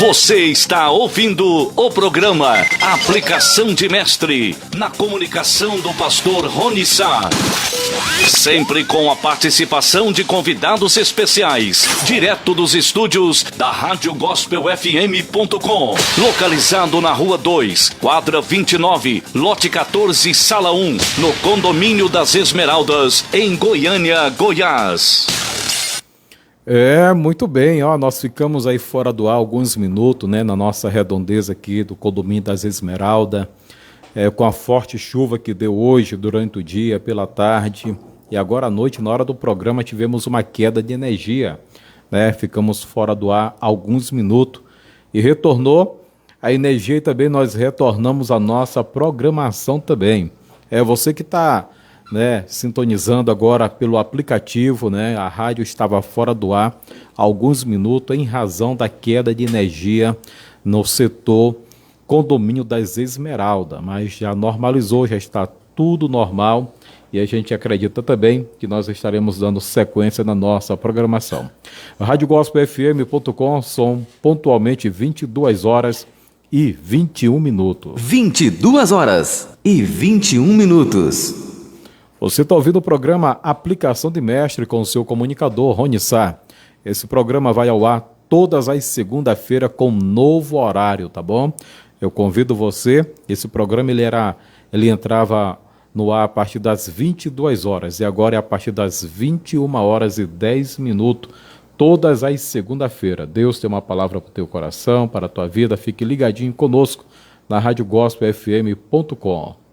Você está ouvindo o programa Aplicação de Mestre na comunicação do pastor Rony Sá. Sempre com a participação de convidados especiais, direto dos estúdios da Rádio Gospel FM.com, localizado na Rua 2, quadra 29, lote 14, sala 1, no Condomínio das Esmeraldas, em Goiânia, Goiás. Muito bem, nós ficamos aí fora do ar alguns minutos, né, na nossa redondeza aqui do Condomínio das Esmeraldas, com a forte chuva que deu hoje durante o dia, pela tarde, e agora à noite, na hora do programa, tivemos uma queda de energia, né, ficamos fora do ar alguns minutos, e retornou a energia e também nós retornamos a nossa programação também. Você que está, né, sintonizando agora pelo aplicativo, né, a rádio estava fora do ar há alguns minutos em razão da queda de energia no setor Condomínio das Esmeraldas, mas já normalizou, já está tudo normal e a gente acredita também que nós estaremos dando sequência na nossa programação. Rádio Gospel FM.com são pontualmente 22 horas e 21 minutos. 22 horas e 21 minutos. Você está ouvindo o programa Aplicação de Mestre com o seu comunicador, Rony Sá. Esse programa vai ao ar todas as segunda-feiras com novo horário, tá bom? Eu convido você, esse programa ele entrava no ar a partir das 22 horas e agora é a partir das 21 horas e 10 minutos, todas as segunda-feiras. Deus tem uma palavra para o teu coração, para a tua vida, fique ligadinho conosco na Rádio Gospel FM.com.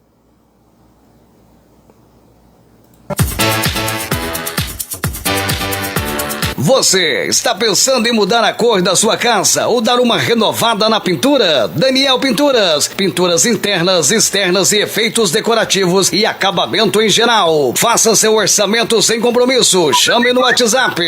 Você está pensando em mudar a cor da sua casa ou dar uma renovada na pintura? Daniel Pinturas. Pinturas internas, externas e efeitos decorativos e acabamento em geral. Faça seu orçamento sem compromisso. Chame no WhatsApp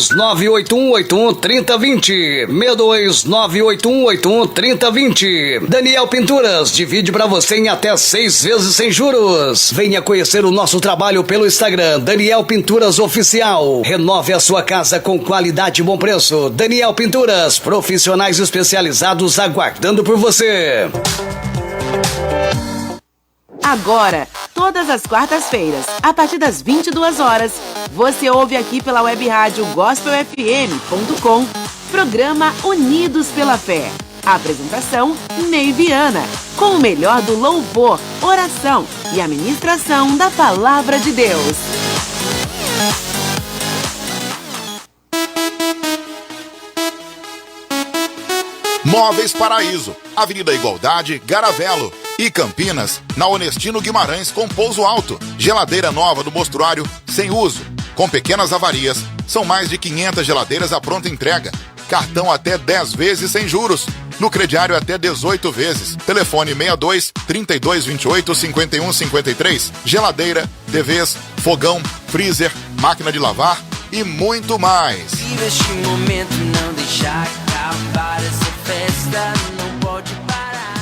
62981813020. 62981813020. Daniel Pinturas. Divide para você em até 6 vezes sem juros. Venha conhecer o nosso trabalho pelo Instagram Daniel Pinturas Oficial. Renove a sua casa com qualidade e bom preço. Daniel Pinturas, profissionais especializados aguardando por você. Agora, todas as quartas-feiras, a partir das 22 horas, você ouve aqui pela web rádio gospelfm.com, programa Unidos pela Fé. Apresentação, Ney Viana, com o melhor do louvor, oração e a ministração da Palavra de Deus. Móveis Paraíso, Avenida Igualdade, Garavelo. E Campinas, na Honestino Guimarães com Pouso Alto. Geladeira nova do mostruário, sem uso, com pequenas avarias. São mais de 500 geladeiras à pronta entrega. Cartão até 10 vezes sem juros. No crediário até 18 vezes. Telefone 62 3228 5153. Geladeira, TVs, fogão, freezer, máquina de lavar e muito mais. Vive este momento, não deixar acabar essa festa, não pode parar.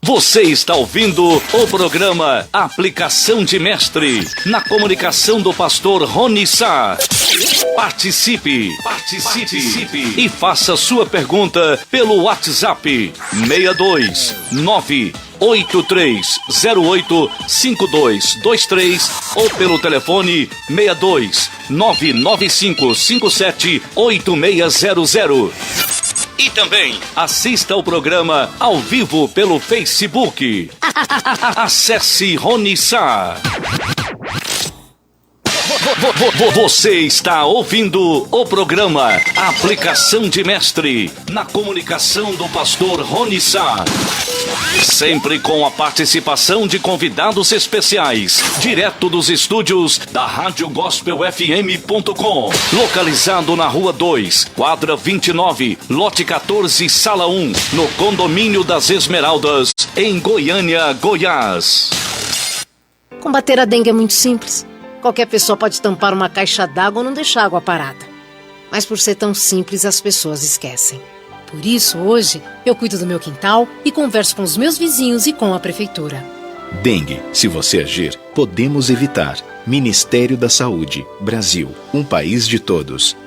Você está ouvindo o programa Aplicação de Mestre na comunicação do pastor Rony Sá. Participe e faça sua pergunta pelo WhatsApp 62983085223 ou pelo telefone 62995578600. E também assista ao programa ao vivo pelo Facebook. Acesse Rony Sá. Você está ouvindo o programa Aplicação de Mestre na comunicação do pastor Rony Sá. Sempre com a participação de convidados especiais, direto dos estúdios da Rádio Gospel FM.com, localizado na Rua 2, quadra 29, lote 14, sala 1, no Condomínio das Esmeraldas, em Goiânia, Goiás. Combater a dengue é muito simples. Qualquer pessoa pode tampar uma caixa d'água ou não deixar a água parada. Mas por ser tão simples, as pessoas esquecem. Por isso, hoje, eu cuido do meu quintal e converso com os meus vizinhos e com a prefeitura. Dengue, se você agir, podemos evitar. Ministério da Saúde, Brasil, um país de todos.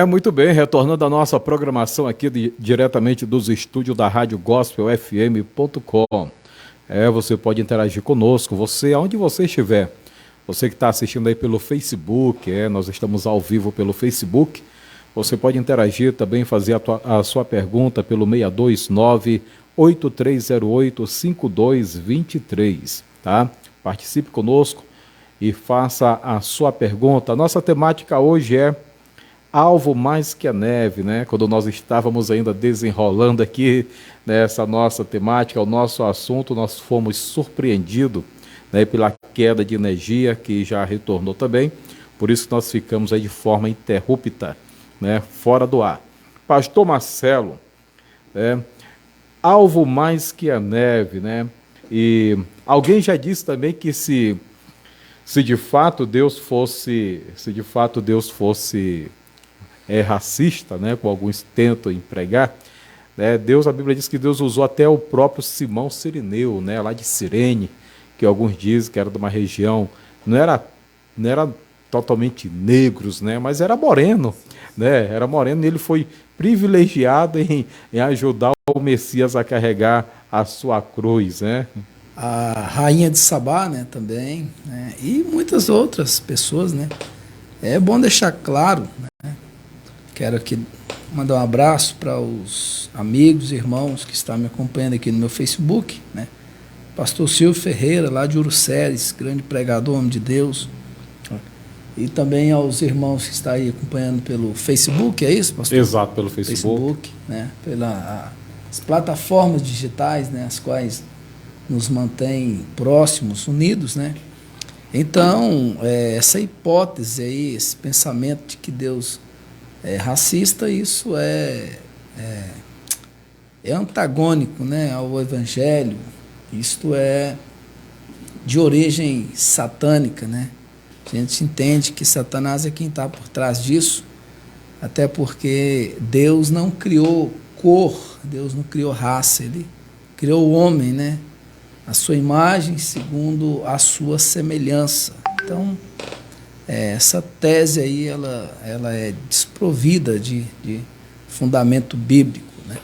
Muito bem, retornando à nossa programação aqui diretamente dos estúdios da Rádio GospelFM.com. Você pode interagir conosco, você, aonde você estiver. Você que está assistindo aí pelo Facebook, nós estamos ao vivo pelo Facebook. Você pode interagir também, fazer a sua pergunta pelo 629-8308-5223, tá? Participe conosco e faça a sua pergunta. A nossa temática hoje é alvo mais que a neve, né? Quando nós estávamos ainda desenrolando aqui nessa nossa temática, o nosso assunto, nós fomos surpreendidos, né, pela queda de energia que já retornou também. Por isso que nós ficamos aí de forma interrupta, né, fora do ar. Pastor Marcelo, alvo mais que a neve, né? E alguém já disse também que se de fato Deus fosse racista, né, como alguns tentam empregar, né, a Bíblia diz que Deus usou até o próprio Simão Cireneu, né, lá de Cirene, que alguns dizem que era de uma região, não era totalmente negros, né, mas era moreno, né, e ele foi privilegiado em ajudar o Messias a carregar a sua cruz, né. A rainha de Sabá, né, também, né, e muitas outras pessoas, né. É bom deixar claro, né, quero aqui mandar um abraço para os amigos e irmãos que estão me acompanhando aqui no meu Facebook, né? Pastor Silvio Ferreira, lá de Uruceres, grande pregador, homem de Deus. E também aos irmãos que estão aí acompanhando pelo Facebook, é isso, pastor? Exato, pelo Facebook. Né? As plataformas digitais, né? As quais nos mantêm próximos, unidos, né? Então, essa hipótese aí, esse pensamento de que Deus racista, isso é antagônico, né, ao Evangelho. Isto é de origem satânica, né? A gente entende que Satanás é quem está por trás disso, até porque Deus não criou cor, Deus não criou raça, Ele criou o homem, né? A sua imagem segundo a sua semelhança. Então, essa tese aí, ela é desprovida de fundamento bíblico, né?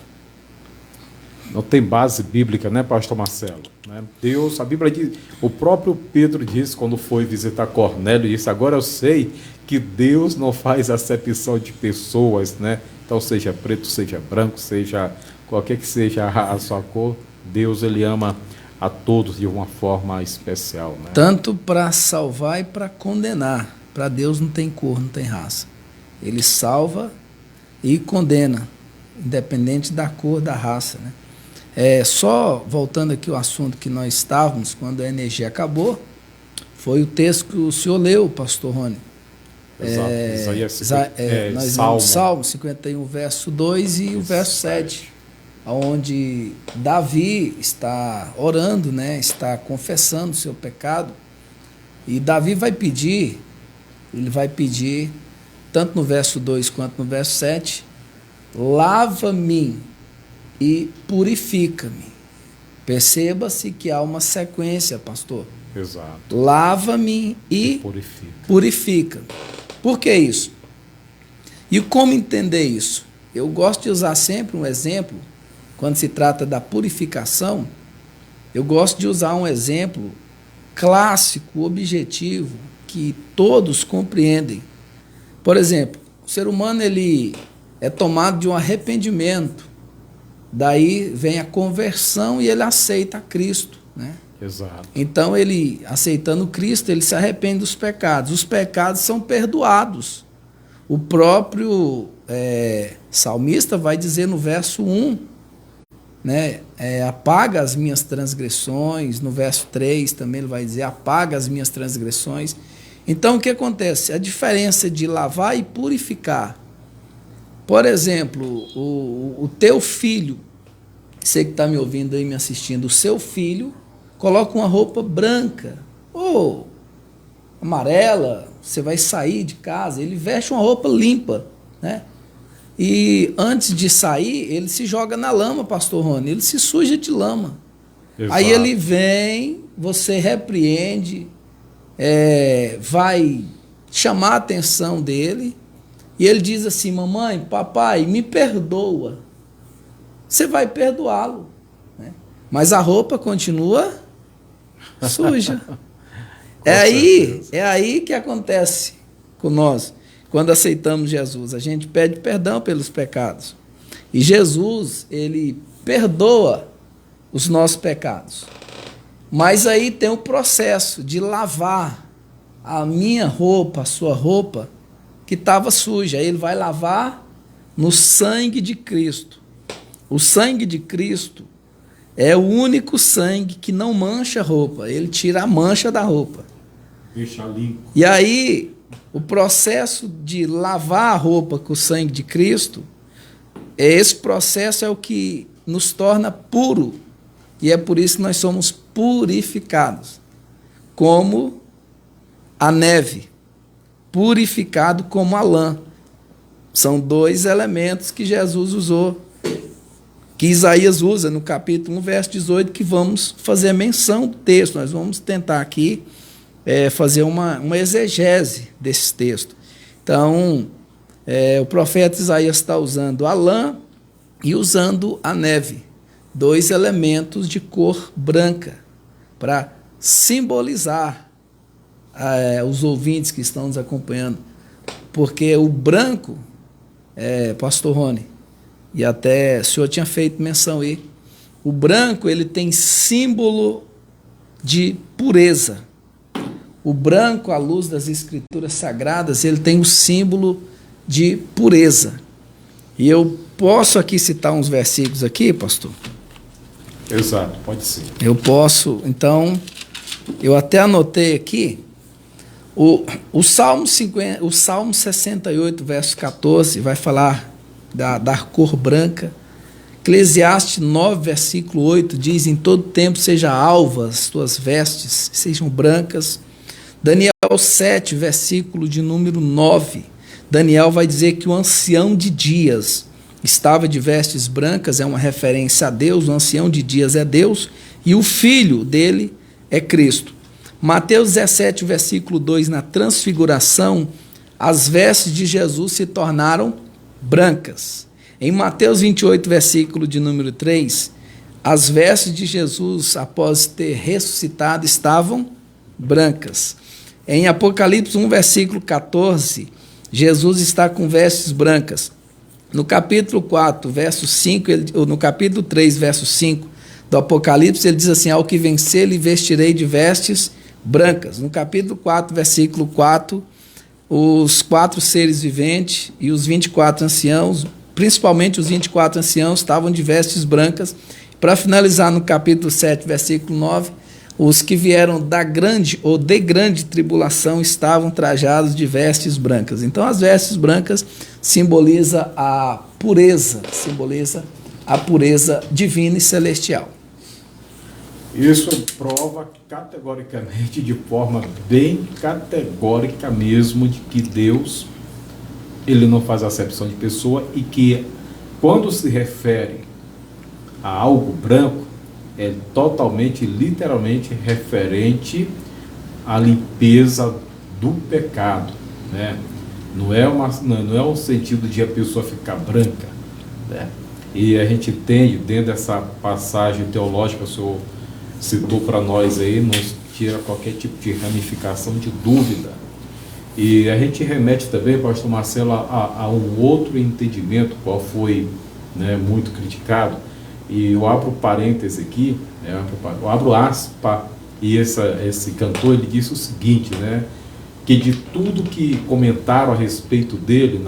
Não tem base bíblica, né, pastor Marcelo? Né? Deus, a Bíblia diz, o próprio Pedro disse quando foi visitar Cornélio, disse, agora eu sei que Deus não faz acepção de pessoas, né? Então, seja preto, seja branco, seja qualquer que seja a sua cor, Deus, Ele ama a todos de uma forma especial, né? Tanto para salvar e para condenar. Para Deus não tem cor, não tem raça. Ele salva e condena, independente da cor, da raça, né? Só voltando aqui ao assunto que nós estávamos, quando a energia acabou, foi o texto que o senhor leu, pastor Rony. Salmo 51, verso 2 e o verso 7. Onde Davi está orando, né? Está confessando o seu pecado, e Davi vai pedir, tanto no verso 2 quanto no verso 7, lava-me e purifica-me. Perceba-se que há uma sequência, pastor. Exato. Lava-me e purifica-me. Por que isso? E como entender isso? Eu gosto de usar sempre um exemplo. Quando se trata da purificação, eu gosto de usar um exemplo clássico, objetivo, que todos compreendem. Por exemplo, o ser humano ele é tomado de um arrependimento, daí vem a conversão e ele aceita Cristo, né? Exato. Então, ele, aceitando Cristo, ele se arrepende dos pecados. Os pecados são perdoados. O próprio salmista vai dizer no verso 1, né, apaga as minhas transgressões. No verso 3 também ele vai dizer, apaga as minhas transgressões. Então, o que acontece? A diferença de lavar e purificar. Por exemplo, o teu filho, você que está me ouvindo aí, me assistindo, o seu filho coloca uma roupa branca ou amarela, você vai sair de casa, ele veste uma roupa limpa, né? E antes de sair, ele se joga na lama, pastor Rony, ele se suja de lama. Exato. Aí ele vem, você repreende, vai chamar a atenção dele, e ele diz assim: mamãe, papai, me perdoa. Você vai perdoá-lo, né? Mas a roupa continua suja. É aí que acontece com nós, quando aceitamos Jesus. A gente pede perdão pelos pecados. E Jesus, ele perdoa os nossos pecados. Mas aí tem o processo de lavar a minha roupa, a sua roupa, que estava suja. Aí ele vai lavar no sangue de Cristo. O sangue de Cristo é o único sangue que não mancha a roupa. Ele tira a mancha da roupa. Deixa limpo. E aí, o processo de lavar a roupa com o sangue de Cristo, esse processo é o que nos torna puro. E é por isso que nós somos purificados. Como a neve, purificado como a lã. São dois elementos que Jesus usou, que Isaías usa no capítulo 1, verso 18, que vamos fazer menção do texto. Nós vamos tentar aqui fazer uma exegese desse texto. Então, o profeta Isaías está usando a lã e usando a neve, dois elementos de cor branca, para simbolizar os ouvintes que estão nos acompanhando, porque o branco, pastor Rony, e até o senhor tinha feito menção aí, o branco ele tem símbolo de pureza. O branco, à luz das escrituras sagradas, ele tem o símbolo de pureza. E eu posso aqui citar uns versículos aqui, pastor? Exato, pode ser. Eu posso, então, eu até anotei aqui, o Salmo 68, verso 14, vai falar da cor branca. Eclesiastes 9, versículo 8, diz: em todo tempo seja alva as tuas vestes, sejam brancas. Daniel 7, versículo de número 9, Daniel vai dizer que o ancião de dias estava de vestes brancas, é uma referência a Deus, o ancião de dias é Deus, e o filho dele é Cristo. Mateus 17, versículo 2, na transfiguração, as vestes de Jesus se tornaram brancas. Em Mateus 28, versículo de número 3, as vestes de Jesus, após ter ressuscitado, estavam brancas. Em Apocalipse 1, versículo 14, Jesus está com vestes brancas. No capítulo 4, verso 5, no capítulo 3, verso 5 do Apocalipse, ele diz assim: ao que vencer, lhe vestirei de vestes brancas. No capítulo 4, versículo 4, os 4 seres viventes e os 24 anciãos, principalmente os 24 anciãos, estavam de vestes brancas. Para finalizar, no capítulo 7, versículo 9, os que vieram da grande ou de grande tribulação estavam trajados de vestes brancas. Então, as vestes brancas simboliza a pureza divina e celestial. Isso prova categoricamente, de forma bem categórica mesmo, de que Deus, ele não faz acepção de pessoa, e que quando se refere a algo branco, é totalmente, literalmente referente à limpeza do pecado, né? Não é um sentido de a pessoa ficar branca, né? E a gente entende, dentro dessa passagem teológica que o senhor citou para nós aí, nos tira qualquer tipo de ramificação de dúvida. E a gente remete também, pastor Marcelo, a um outro entendimento, qual foi, né, muito criticado. E eu abro parêntese aqui, eu abro aspa, e esse cantor, ele disse o seguinte, né, que de tudo que comentaram a respeito dele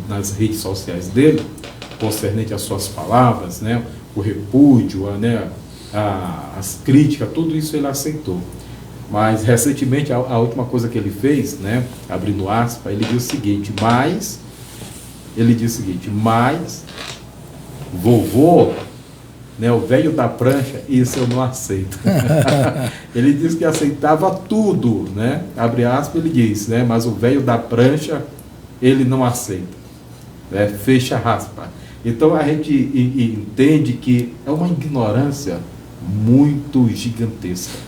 nas redes sociais dele, concernente às suas palavras, né, o repúdio, né, as críticas, tudo isso ele aceitou. Mas recentemente, a última coisa que ele fez, né, abrindo aspa, ele disse o seguinte: mas vovô, né, o velho da prancha, isso eu não aceito. Ele disse que aceitava tudo, né? Abre aspas, ele diz, né? Mas o velho da prancha, ele não aceita, né? Fecha aspas. Então a gente entende que é uma ignorância muito gigantesca.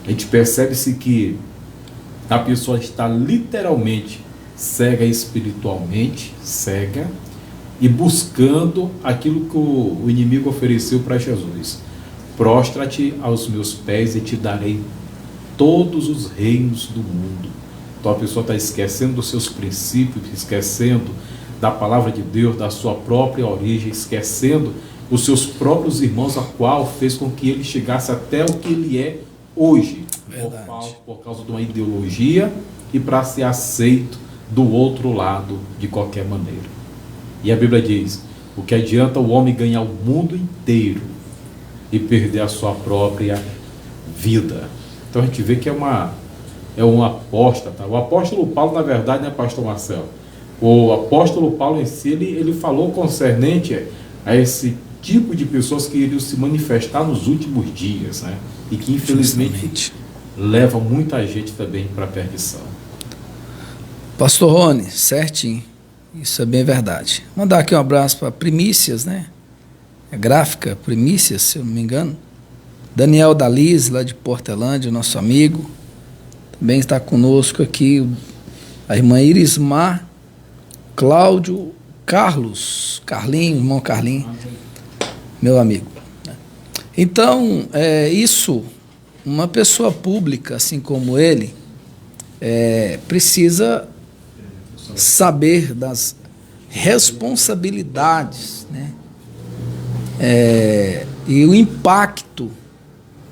A gente percebe-se que a pessoa está literalmente cega espiritualmente, cega, e buscando aquilo que o inimigo ofereceu para Jesus. Prostra-te aos meus pés e te darei todos os reinos do mundo. Então a pessoa está esquecendo dos seus princípios, esquecendo da palavra de Deus, da sua própria origem, esquecendo os seus próprios irmãos, a qual fez com que ele chegasse até o que ele é hoje, por causa de uma ideologia e para ser aceito do outro lado de qualquer maneira. E a Bíblia diz: o que adianta o homem ganhar o mundo inteiro e perder a sua própria vida? Então a gente vê que é um apóstata. O apóstolo Paulo, na verdade, né, pastor Marcelo? O apóstolo Paulo em si, ele falou concernente a esse tipo de pessoas que iriam se manifestar nos últimos dias, né? E que infelizmente leva muita gente também para a perdição. Pastor Rony, certinho. Isso é bem verdade. Mandar aqui um abraço para Primícias, né? É gráfica, Primícias, se eu não me engano. Daniel Dalize, lá de Portelândia, nosso amigo. Também está conosco aqui a irmã Irismar, Cláudio, Carlinho, irmão Carlinho, meu amigo. Então, isso, uma pessoa pública, assim como ele, precisa saber das responsabilidades, né? E o impacto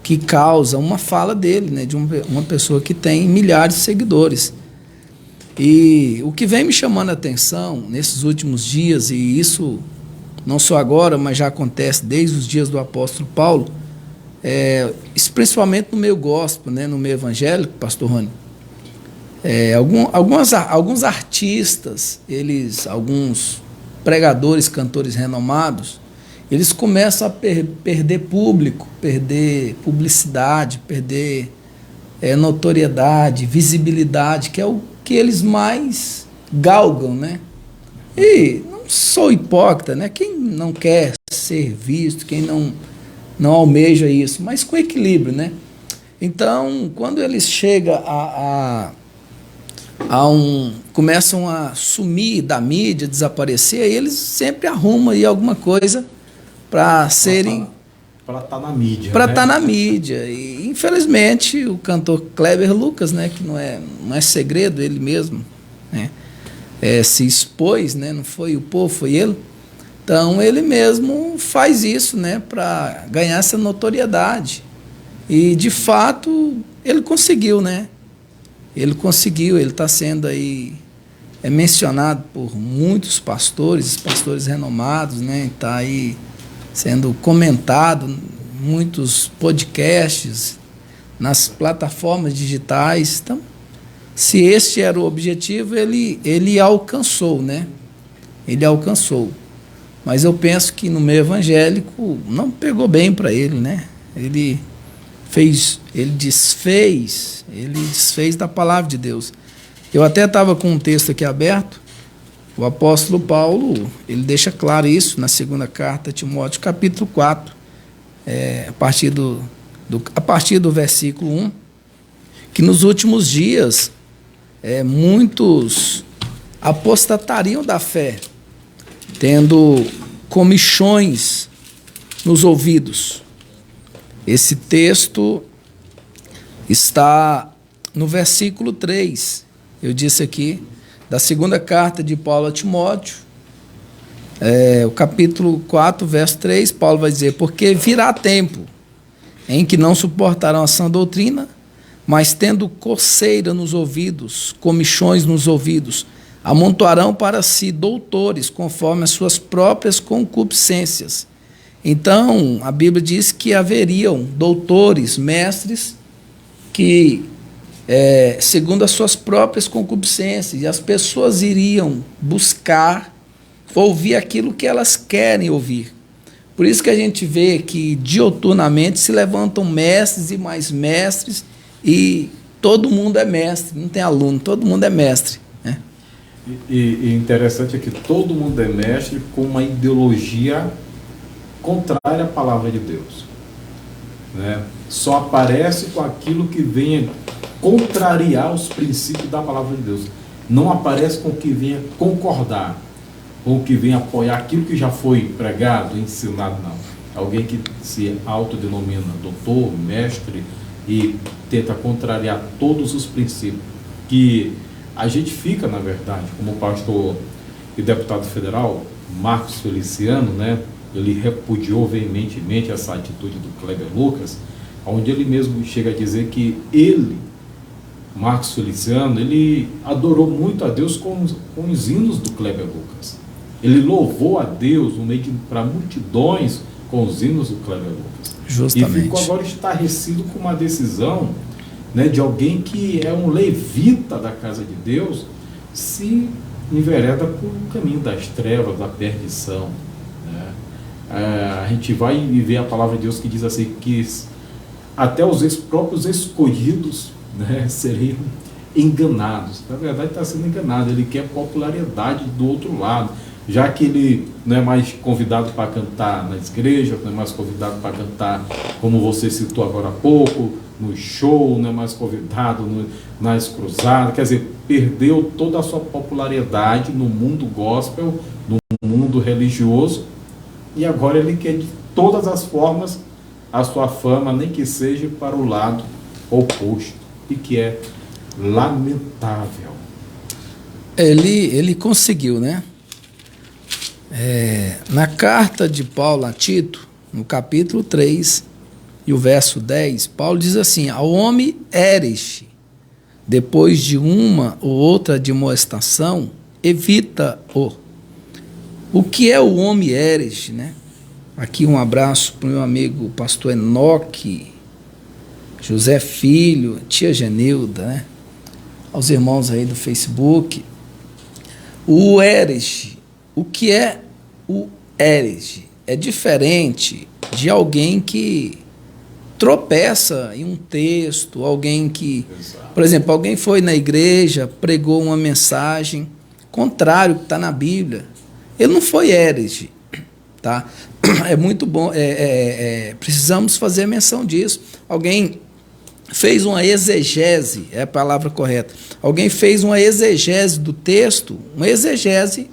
que causa uma fala dele, né? De uma pessoa que tem milhares de seguidores. E o que vem me chamando a atenção nesses últimos dias, e isso não só agora, mas já acontece desde os dias do apóstolo Paulo, principalmente no meio gospel, né? No meio evangélico, pastor Rony, alguns artistas, alguns pregadores, cantores renomados, eles começam a perder público, perder publicidade, perder notoriedade, visibilidade, que é o que eles mais galgam, né? E não sou hipócrita, né? Quem não quer ser visto, quem não almeja isso, mas com equilíbrio, né? Então, quando eles chegam começam a sumir da mídia, desaparecer, aí eles sempre arrumam aí alguma coisa para serem... Para estar na mídia. Para estar na mídia. E, infelizmente, o cantor Kleber Lucas, né, que não é segredo, ele mesmo, né, se expôs, né, não foi o povo, foi ele. Então, ele mesmo faz isso, né, para ganhar essa notoriedade. E, de fato, ele conseguiu, né? Ele conseguiu, ele está sendo aí mencionado por muitos pastores renomados, né? Está aí sendo comentado em muitos podcasts, nas plataformas digitais. Então, se este era o objetivo, ele alcançou, né? Ele alcançou. Mas eu penso que no meio evangélico não pegou bem para ele, né? Ele desfez da palavra de Deus. Eu até estava com um texto aqui aberto. O apóstolo Paulo, ele deixa claro isso na segunda carta a Timóteo, capítulo 4, a partir do versículo 1, que nos últimos dias muitos apostatariam da fé, tendo comichões nos ouvidos. Esse texto está no versículo 3, eu disse aqui, da segunda carta de Paulo a Timóteo, o capítulo 4, verso 3, Paulo vai dizer: porque virá tempo em que não suportarão a sã doutrina, mas tendo coceira nos ouvidos, comichões nos ouvidos, amontoarão para si doutores, conforme as suas próprias concupiscências. Então, a Bíblia diz que haveriam doutores, mestres, que segundo as suas próprias concupiscências, e as pessoas iriam buscar ouvir aquilo que elas querem ouvir. Por isso que a gente vê que dioturnamente se levantam mestres e mais mestres, e todo mundo é mestre, não tem aluno, todo mundo é mestre, né? E interessante é que todo mundo é mestre com uma ideologia contrária à palavra de Deus, né? Só aparece com aquilo que venha contrariar os princípios da palavra de Deus. não aparece com que venha concordar, ou que venha apoiar aquilo que já foi pregado, ensinado, não. Alguém que se autodenomina doutor, mestre, e tenta contrariar todos os princípios, que a gente fica, na verdade, como o pastor e deputado federal, Marcos Feliciano, né, ele repudiou veementemente essa atitude do Kleber Lucas, onde ele mesmo chega a dizer que ele, Marcos Feliciano, ele adorou muito a Deus com os hinos do Kleber Lucas. Ele louvou a Deus no meio para multidões com os hinos do Kleber Lucas. Justamente. E ficou agora estarrecido com uma decisão, né, de alguém que é um levita da casa de Deus, se envereda por um caminho das trevas, da perdição. Né? A gente vai ver a palavra de Deus que diz assim, que até os próprios escolhidos, né, seriam enganados. Na verdade está sendo enganado, ele quer popularidade do outro lado, já que ele não é mais convidado para cantar nas igrejas, não é mais convidado para cantar, como você citou agora há pouco, no show, não é mais convidado nas cruzadas, quer dizer, perdeu toda a sua popularidade no mundo gospel, no mundo religioso, e agora ele quer de todas as formas a sua fama, nem que seja para o lado oposto, e que é lamentável. Ele conseguiu, né? Na carta de Paulo a Tito, no capítulo 3 e o verso 10, Paulo diz assim: ao homem herege, depois de uma ou outra admoestação, evita-o. O que é o homem herege, né? Aqui um abraço para o meu amigo pastor Enoque, José Filho, tia Genilda, né? Aos irmãos aí do Facebook. O herege, o que é o herege? É diferente de alguém que tropeça em um texto, alguém que, por exemplo, alguém foi na igreja, pregou uma mensagem contrário que está na Bíblia. Ele não foi herege, tá? É muito bom, precisamos fazer menção disso. Alguém fez uma exegese, é a palavra correta. Alguém fez uma exegese do texto, uma exegese,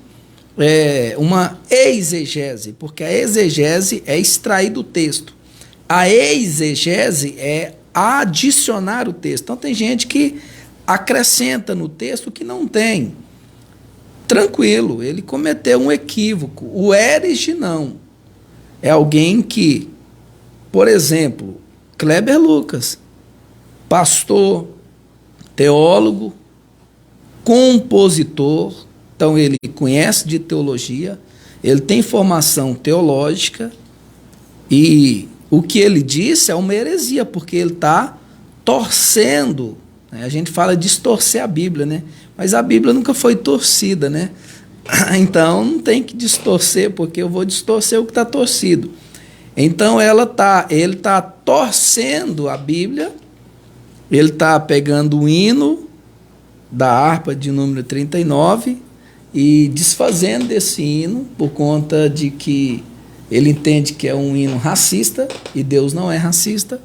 uma exegese, porque a exegese é extrair do texto. A exegese é adicionar o texto. Então tem gente que acrescenta no texto que não tem. Tranquilo, ele cometeu um equívoco. O herege não. É alguém que, por exemplo, Kleber Lucas, pastor, teólogo, compositor, então ele conhece de teologia, ele tem formação teológica e o que ele disse é uma heresia, porque ele está torcendo, né? A gente fala distorcer a Bíblia, né? Mas a Bíblia nunca foi torcida, né? Então não tem que distorcer, porque eu vou distorcer o que está torcido. Então ele está torcendo a Bíblia, ele está pegando o hino da harpa de número 39 e desfazendo desse hino por conta de que ele entende que é um hino racista e Deus não é racista.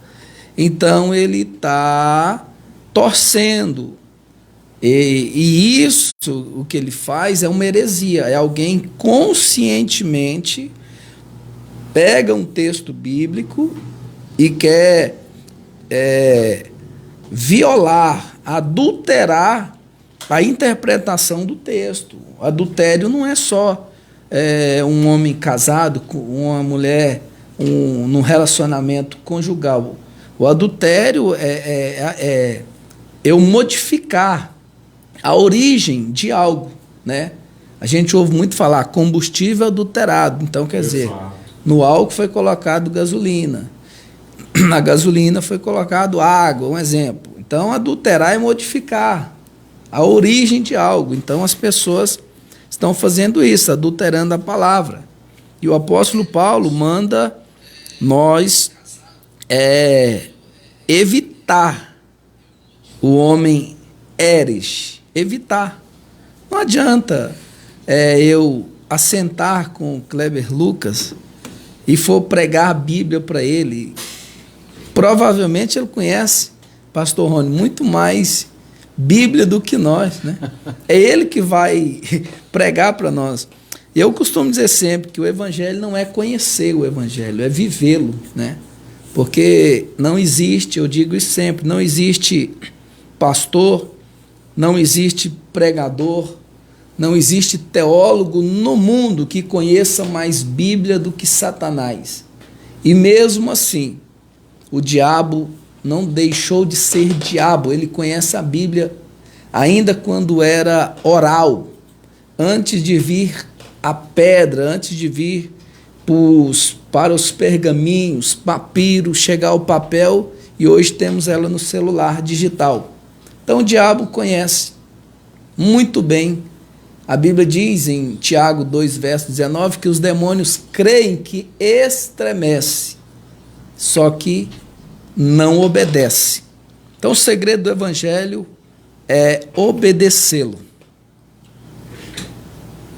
Então ele está torcendo. E isso, o que ele faz é uma heresia. É alguém conscientemente pega um texto bíblico e quer violar, adulterar a interpretação do texto. O adultério não é só um homem casado com uma mulher num relacionamento conjugal. O adultério é eu modificar a origem de algo, né? A gente ouve muito falar combustível adulterado. Então, quer dizer, no álcool foi colocado gasolina, na gasolina foi colocado água, um exemplo. Então, adulterar é modificar a origem de algo. Então, as pessoas estão fazendo isso, adulterando a palavra. E o apóstolo Paulo manda nós evitar o homem herege, evitar. Não adianta eu assentar com o Kleber Lucas e for pregar a Bíblia para ele. Provavelmente ele conhece, pastor Rony, muito mais Bíblia do que nós, né? É ele que vai pregar para nós. Eu costumo dizer sempre que o evangelho não é conhecer o evangelho, é vivê-lo, né? Porque não existe, eu digo isso sempre, não existe pastor, não existe pregador, não existe teólogo no mundo que conheça mais Bíblia do que Satanás. E mesmo assim, o diabo não deixou de ser diabo, ele conhece a Bíblia ainda quando era oral, antes de vir a pedra, antes de vir para os pergaminhos, papiro, chegar ao papel, e hoje temos ela no celular digital. Então o diabo conhece muito bem. A Bíblia diz em Tiago 2, verso 19, que os demônios creem que estremece, só que não obedece. Então o segredo do evangelho é obedecê-lo.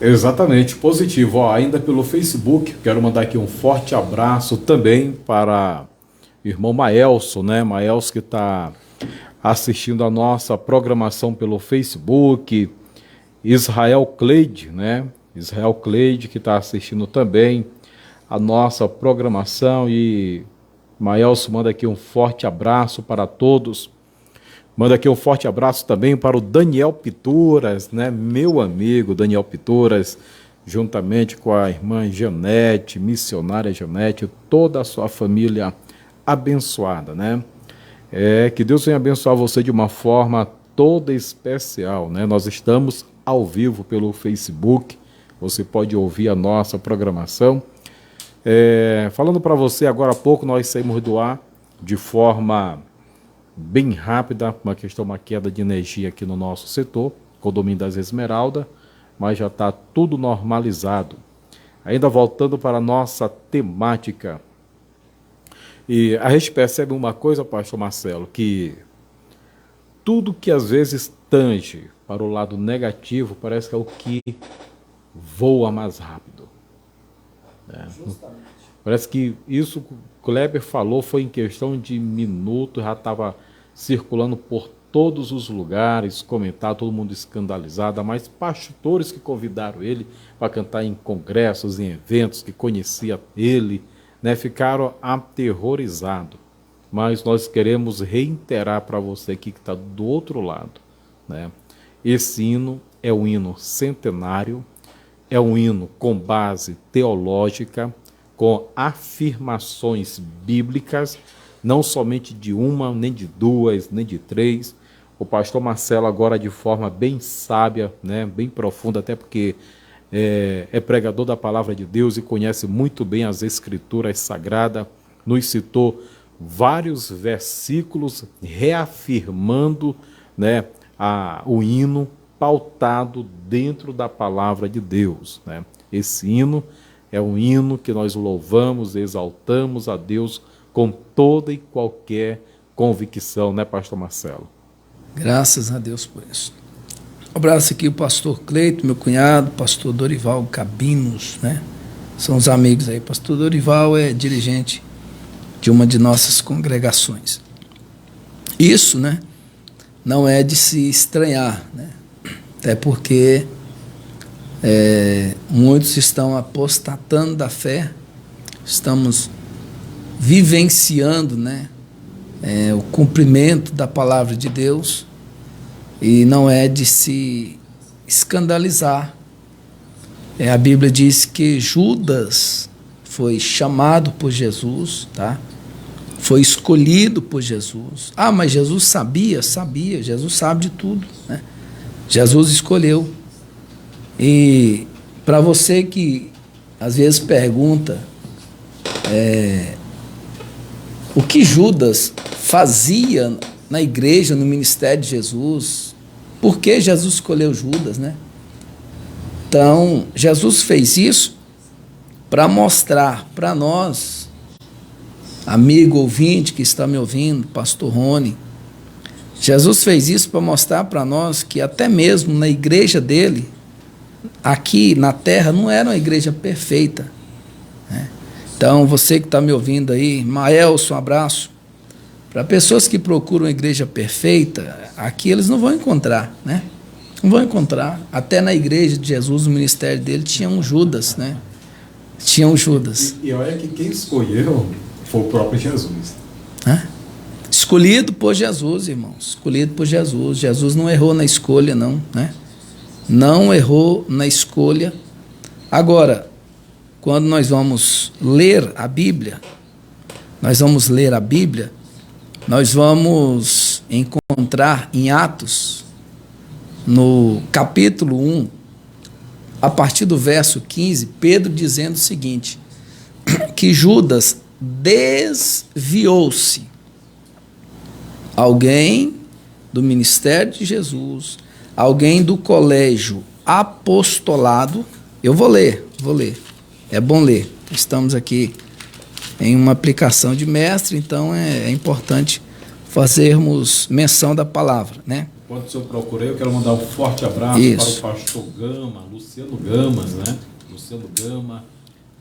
Exatamente, positivo. Ainda pelo Facebook, quero mandar aqui um forte abraço também para o irmão Maelson, né? Maelson que está assistindo a nossa programação pelo Facebook. Israel Cleide, né? Israel Cleide que está assistindo também a nossa programação. E Maelson manda aqui um forte abraço para todos. Manda aqui um forte abraço também para o Daniel Pituras, né? Meu amigo Daniel Pituras, juntamente com a irmã Janete, missionária Janete, toda a sua família abençoada, né? Que Deus venha abençoar você de uma forma toda especial, né? Nós estamos ao vivo pelo Facebook, você pode ouvir a nossa programação. Falando para você, agora há pouco nós saímos do ar de forma bem rápida, uma queda de energia aqui no nosso setor, Condomínio das Esmeraldas, mas já está tudo normalizado. Ainda voltando para a nossa temática, e a gente percebe uma coisa, pastor Marcelo, que tudo que às vezes tange para o lado negativo, parece que é o que voa mais rápido. Parece que isso que o Kleber falou foi em questão de minutos, já estava circulando por todos os lugares, comentado, todo mundo escandalizado, mas pastores que convidaram ele para cantar em congressos, em eventos, que conhecia ele, né, ficaram aterrorizados. Mas nós queremos reiterar para você aqui que está do outro lado, né? Esse hino é um hino centenário, é um hino com base teológica, com afirmações bíblicas, não somente de uma, nem de duas, nem de três. O pastor Marcelo agora de forma bem sábia, né, bem profunda, até porque é pregador da palavra de Deus e conhece muito bem as escrituras sagradas, nos citou vários versículos reafirmando, né, o hino pautado dentro da palavra de Deus, né? Esse hino é um hino que nós louvamos, exaltamos a Deus com toda e qualquer convicção, né, pastor Marcelo? Graças a Deus por isso. Um abraço aqui o pastor Cleito, meu cunhado, pastor Dorival Cabinos, né? São os amigos aí. Pastor Dorival é dirigente de uma de nossas congregações. Isso, né, não é de se estranhar, né? Até porque muitos estão apostatando da fé, estamos vivenciando, né, o cumprimento da palavra de Deus, e não é de se escandalizar. A Bíblia diz que Judas foi chamado por Jesus, tá? Foi escolhido por Jesus. Ah, mas Jesus sabia, Jesus sabe de tudo, né? Jesus escolheu. E para você que às vezes pergunta o que Judas fazia na igreja, no ministério de Jesus, por que Jesus escolheu Judas, né? Então, Jesus fez isso para mostrar para nós, amigo ouvinte que está me ouvindo, pastor Rony, Jesus fez isso para mostrar para nós que até mesmo na igreja dele, aqui na terra, não era uma igreja perfeita, né? Então, você que está me ouvindo aí, Maelson, um abraço Para pessoas que procuram a igreja perfeita, aqui eles não vão encontrar, né? Não vão encontrar. Até na igreja de Jesus, no ministério dele, tinha um Judas, né? Tinha um Judas. E olha que quem escolheu foi o próprio Jesus. Escolhido por Jesus, irmãos. Escolhido por Jesus. Jesus não errou na escolha, não, né? Não errou na escolha. Agora, quando nós vamos ler a Bíblia, nós vamos encontrar em Atos, no capítulo 1, a partir do verso 15, Pedro dizendo o seguinte, que Judas desviou-se. Alguém do ministério de Jesus, alguém do colégio apostolado, eu vou ler, é bom ler, estamos aqui em uma aplicação de mestre, então é importante fazermos menção da palavra, né? Quando o senhor procurei, eu quero mandar um forte abraço para o pastor Gama, Luciano Gamas, né? Luciano Gama,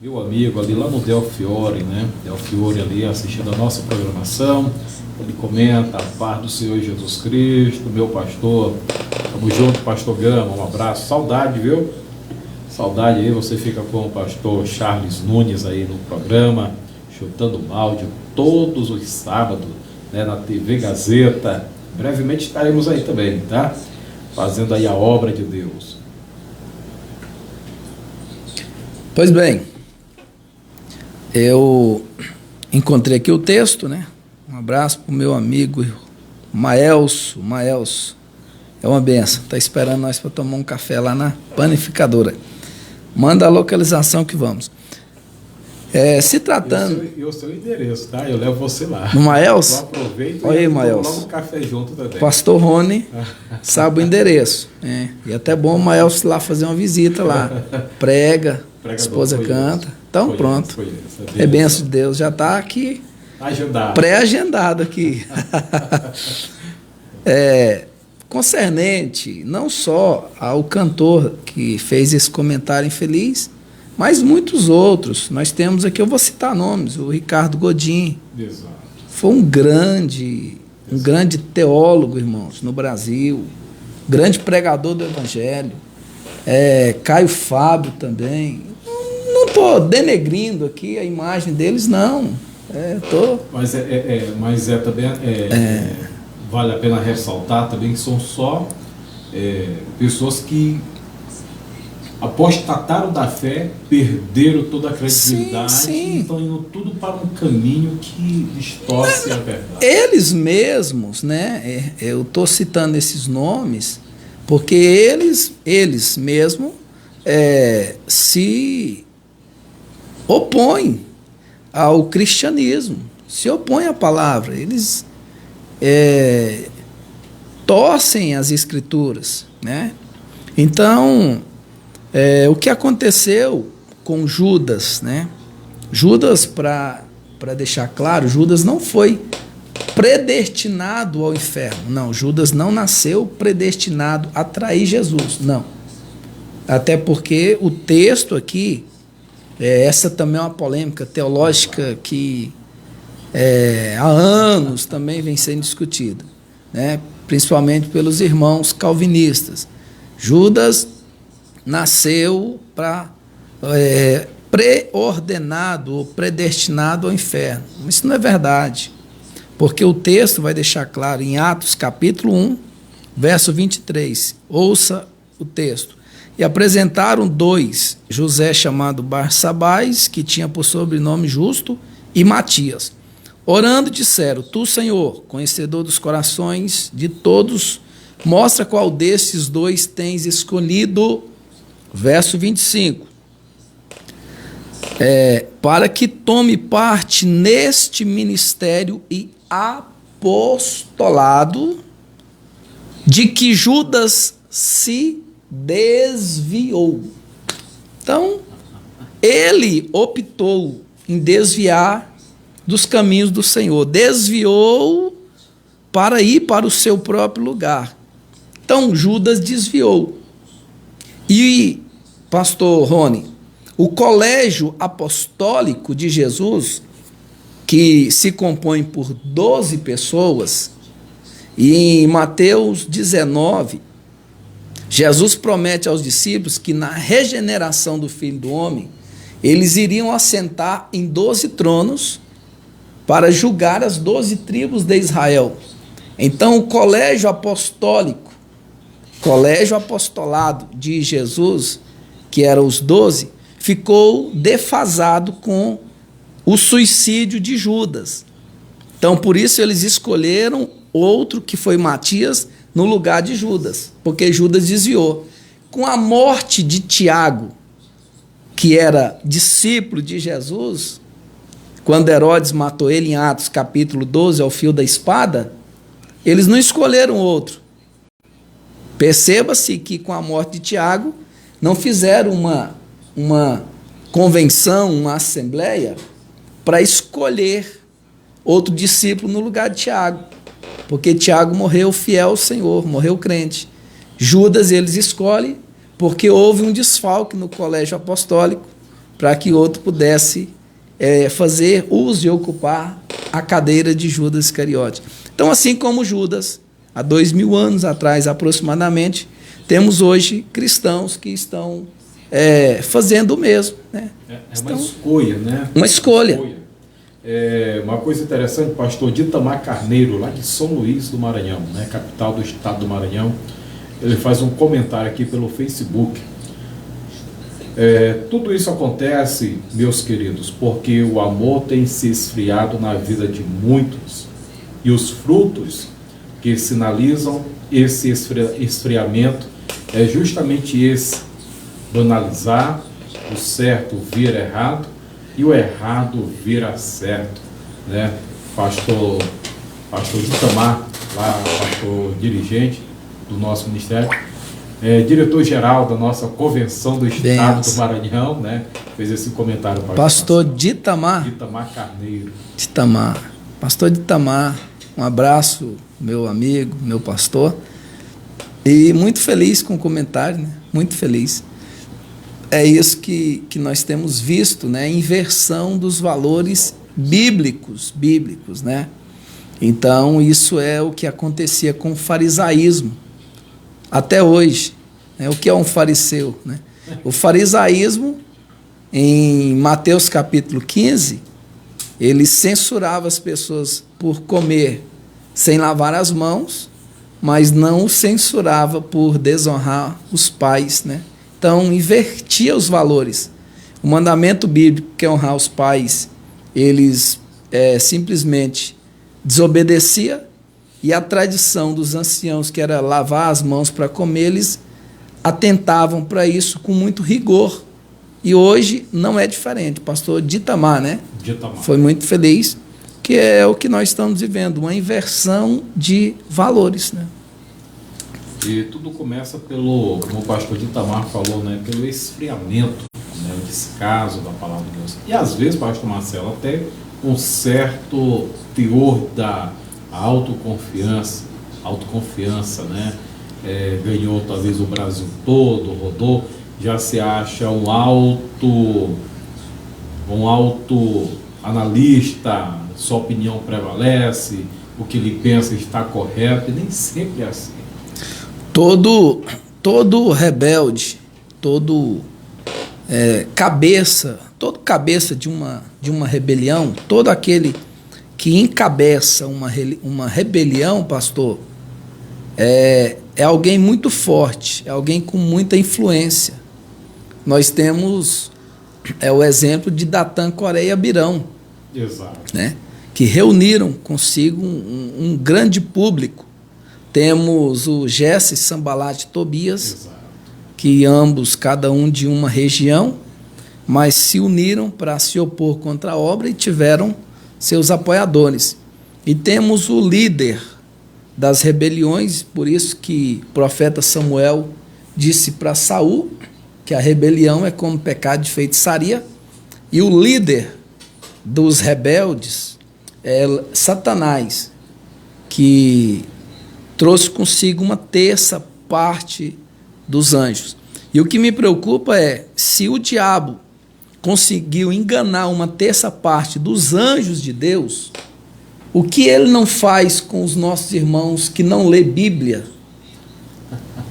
meu amigo ali lá no Del Fiore, né? Del Fiore ali assistindo a nossa programação. Ele comenta a paz do Senhor Jesus Cristo, meu pastor. Tamo junto, pastor Gama, um abraço. Saudade, viu? Saudade aí, você fica com o pastor Charles Nunes aí no programa, chutando balde todos os sábados, né? Na TV Gazeta. Brevemente estaremos aí também, tá? Fazendo aí a obra de Deus. Pois bem, eu encontrei aqui o texto, né? Um abraço para o meu amigo Maelso. Maelso é uma benção, está esperando nós para tomar um café lá na panificadora. Manda a localização que vamos. Se tratando... E o seu endereço, tá? Eu levo você lá. No Maelso? Eu aproveito Olha aí, e Maelso. tomo um café junto também. Pastor Rony sabe o endereço. E até bom o Maelso lá fazer uma visita lá. Prega, a esposa canta. Então pronto. É benção de Deus. Já está aqui pré-agendado aqui. Concernente não só ao cantor que fez esse comentário infeliz, mas muitos outros. Nós temos aqui, eu vou citar nomes, o Ricardo Godin. Exato. Foi um grande teólogo, irmãos, no Brasil, grande pregador do Evangelho. Caio Fábio também. Não estou denegrindo aqui a imagem deles, não. Mas também vale a pena ressaltar também que são só pessoas que apostataram da fé, perderam toda a credibilidade e estão indo tudo para um caminho que distorce a verdade. Eles mesmos, né? Eu estou citando esses nomes porque eles mesmos se opõem ao cristianismo, se opõem à palavra, eles torcem as escrituras, né? Então, o que aconteceu com Judas, né? Judas, para deixar claro, Judas não foi predestinado ao inferno. Não, Judas não nasceu predestinado a trair Jesus, não. Até porque o texto aqui, essa também é uma polêmica teológica que há anos também vem sendo discutida, né? Principalmente pelos irmãos calvinistas. Judas nasceu para preordenado ou predestinado ao inferno. Isso não é verdade, porque o texto vai deixar claro em Atos capítulo 1, verso 23. Ouça o texto. E apresentaram dois, José chamado Barsabás, que tinha por sobrenome Justo, e Matias. Orando disseram, tu, Senhor, conhecedor dos corações de todos, mostra qual desses dois tens escolhido. Verso 25. Para que tome parte neste ministério e apostolado de que Judas se desviou. Então, ele optou em desviar dos caminhos do Senhor. Desviou para ir para o seu próprio lugar. Então, Judas desviou. E, pastor Rony, o colégio apostólico de Jesus que se compõe por 12 pessoas, e em Mateus 19, Jesus promete aos discípulos que na regeneração do Filho do Homem, eles iriam assentar em 12 tronos para julgar as 12 tribos de Israel. Então o colégio apostólico, colégio apostolado de Jesus, que eram os 12, ficou defasado com o suicídio de Judas. Então por isso eles escolheram outro, que foi Matias, no lugar de Judas, porque Judas desviou. Com a morte de Tiago, que era discípulo de Jesus, quando Herodes matou ele em Atos capítulo 12, ao fio da espada, eles não escolheram outro. Perceba-se que com a morte de Tiago, não fizeram uma convenção, uma assembleia, para escolher outro discípulo no lugar de Tiago. Porque Tiago morreu fiel ao Senhor, morreu crente. Judas eles escolhem porque houve um desfalque no colégio apostólico para que outro pudesse fazer uso e ocupar a cadeira de Judas Iscariote. Então, assim como Judas, há 2000 anos atrás aproximadamente, temos hoje cristãos que estão fazendo o mesmo. Né? Uma escolha, né? Uma escolha. Uma coisa interessante, o pastor Ditamar Carneiro, lá de São Luís do Maranhão, né, capital do estado do Maranhão, ele faz um comentário aqui pelo Facebook. Tudo isso acontece, meus queridos, porque o amor tem se esfriado na vida de muitos, e os frutos que sinalizam esse esfriamento é justamente esse: banalizar, o certo vir errado e o errado vira certo, né? Pastor Ditamar, lá, pastor dirigente do nosso ministério, diretor-geral da nossa convenção do estado do Maranhão, né? Fez esse comentário. Pastor Ditamar. Ditamar Carneiro. Ditamar. Pastor Ditamar, um abraço, meu amigo, meu pastor. E muito feliz com o comentário, né? Muito feliz. É isso que nós temos visto, né? Inversão dos valores bíblicos, né? Então, isso é o que acontecia com o farisaísmo até hoje. Né? O que é um fariseu? Né? O farisaísmo, em Mateus capítulo 15, ele censurava as pessoas por comer sem lavar as mãos, mas não o censurava por desonrar os pais, né? Então, invertia os valores. O mandamento bíblico, que é honrar os pais, eles simplesmente desobedecia, e a tradição dos anciãos, que era lavar as mãos para comer, eles atentavam para isso com muito rigor. E hoje não é diferente. O pastor Ditamar, né? Ditamar. Foi muito feliz, que é o que nós estamos vivendo, uma inversão de valores, né? E tudo começa pelo, como o pastor Ditamar falou, né, pelo esfriamento, né, o descaso da palavra de Deus. E às vezes, pastor Marcelo, até um certo teor da autoconfiança, né? Ganhou talvez o Brasil todo, rodou, já se acha um alto analista, sua opinião prevalece, o que ele pensa está correto, e nem sempre é assim. Todo rebelde, todo cabeça de uma rebelião, todo aquele que encabeça uma rebelião, pastor, é alguém muito forte, é alguém com muita influência. Nós temos o exemplo de Datã, Coreia e Abirão. Exato. Né? Que reuniram consigo um grande público. Temos o Jesse, Sambalat e Tobias, Exato. Que ambos, cada um de uma região, mas se uniram para se opor contra a obra e tiveram seus apoiadores. E temos o líder das rebeliões, por isso que o profeta Samuel disse para Saul que a rebelião é como pecado de feitiçaria, e o líder dos rebeldes é Satanás, que trouxe consigo uma terça parte dos anjos. E o que me preocupa é, se o diabo conseguiu enganar uma terça parte dos anjos de Deus, o que ele não faz com os nossos irmãos que não lê Bíblia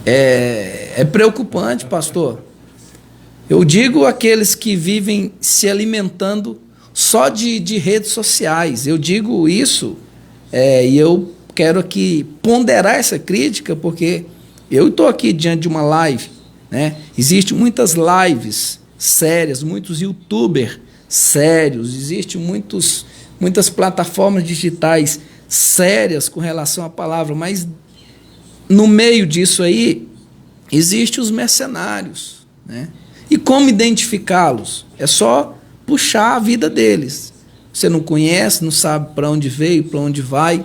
é preocupante, pastor. Eu digo aqueles que vivem se alimentando só de redes sociais. Eu digo isso e eu quero aqui ponderar essa crítica, porque eu estou aqui diante de uma live, né? Existem muitas lives sérias, muitos youtubers sérios, existem muitas plataformas digitais sérias com relação à palavra, mas no meio disso aí existem os mercenários, né? E como identificá-los? É só puxar a vida deles. Você não conhece, não sabe para onde veio, para onde vai,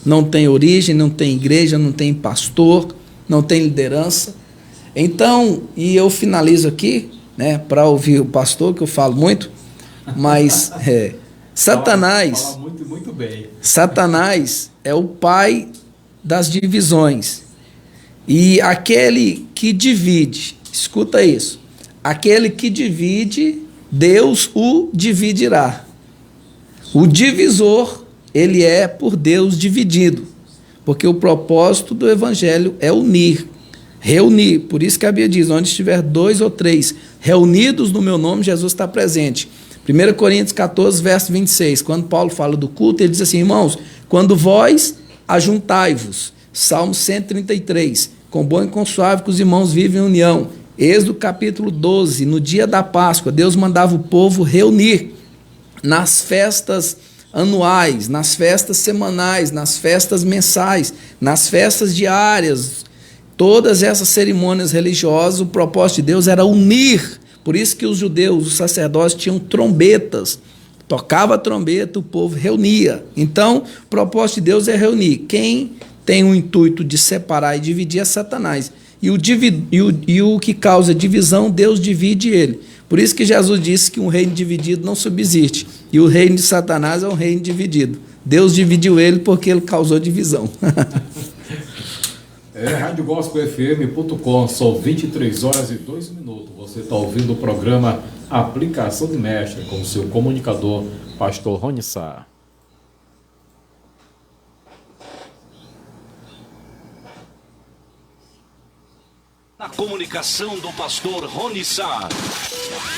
não tem origem, não tem igreja, não tem pastor, não tem liderança. Então, e eu finalizo aqui, né, para ouvir o pastor, que eu falo muito, mas Satanás, fala muito bem. Satanás é o pai das divisões. E aquele que divide, escuta isso, aquele que divide, Deus o dividirá. O divisor, ele é por Deus dividido, porque o propósito do evangelho é unir, reunir. Por isso que a Bíblia diz, onde estiver 2 ou 3 reunidos no meu nome, Jesus está presente. 1 Coríntios 14, verso 26, quando Paulo fala do culto, ele diz assim, irmãos, quando vós ajuntai-vos, Salmo 133, com bom e com suave que os irmãos vivem em união. Êxodo capítulo 12, no dia da Páscoa, Deus mandava o povo reunir nas festas anuais, nas festas semanais, nas festas mensais, nas festas diárias, todas essas cerimônias religiosas, o propósito de Deus era unir. Por isso que os judeus, os sacerdotes, tinham trombetas, tocava a trombeta, o povo reunia. Então, o propósito de Deus é reunir. Quem tem o intuito de separar e dividir é Satanás. E o que causa divisão, Deus divide ele. Por isso que Jesus disse que um reino dividido não subsiste. E o reino de Satanás é um reino dividido. Deus dividiu ele porque ele causou divisão. RadioGospelFM.com, são 23 horas e 2 minutos. Você está ouvindo o programa Aplicação de Mestre com o seu comunicador, pastor Rony Sá. Na comunicação do pastor Rony Sá.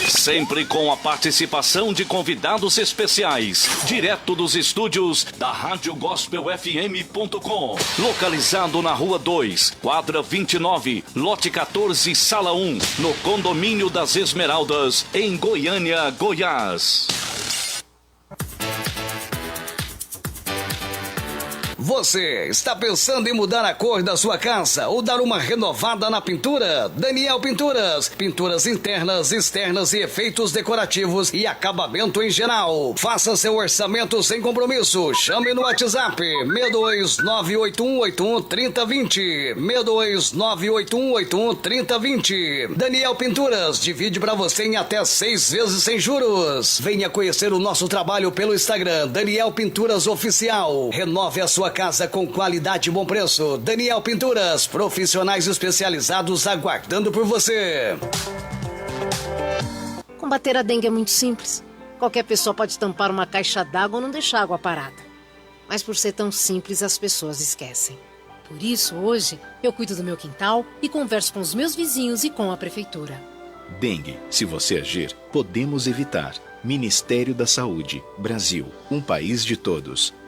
Sempre com a participação de convidados especiais, direto dos estúdios da RadioGospelFM.com. Localizado na Rua 2, quadra 29, lote 14, sala 1, no Condomínio das Esmeraldas, em Goiânia, Goiás. Você está pensando em mudar a cor da sua casa ou dar uma renovada na pintura? Daniel Pinturas. Pinturas internas, externas e efeitos decorativos e acabamento em geral. Faça seu orçamento sem compromisso. Chame no WhatsApp 62981813020. 62981813020. Daniel Pinturas divide para você em até 6 vezes sem juros. Venha conhecer o nosso trabalho pelo Instagram Daniel Pinturas Oficial. Renove a sua casa com qualidade e bom preço. Daniel Pinturas, profissionais especializados aguardando por você. Combater a dengue é muito simples. Qualquer pessoa pode tampar uma caixa d'água ou não deixar água parada. Mas por ser tão simples, as pessoas esquecem. Por isso, hoje, eu cuido do meu quintal e converso com os meus vizinhos e com a prefeitura. Dengue, se você agir, podemos evitar. Ministério da Saúde, Brasil, um país de todos.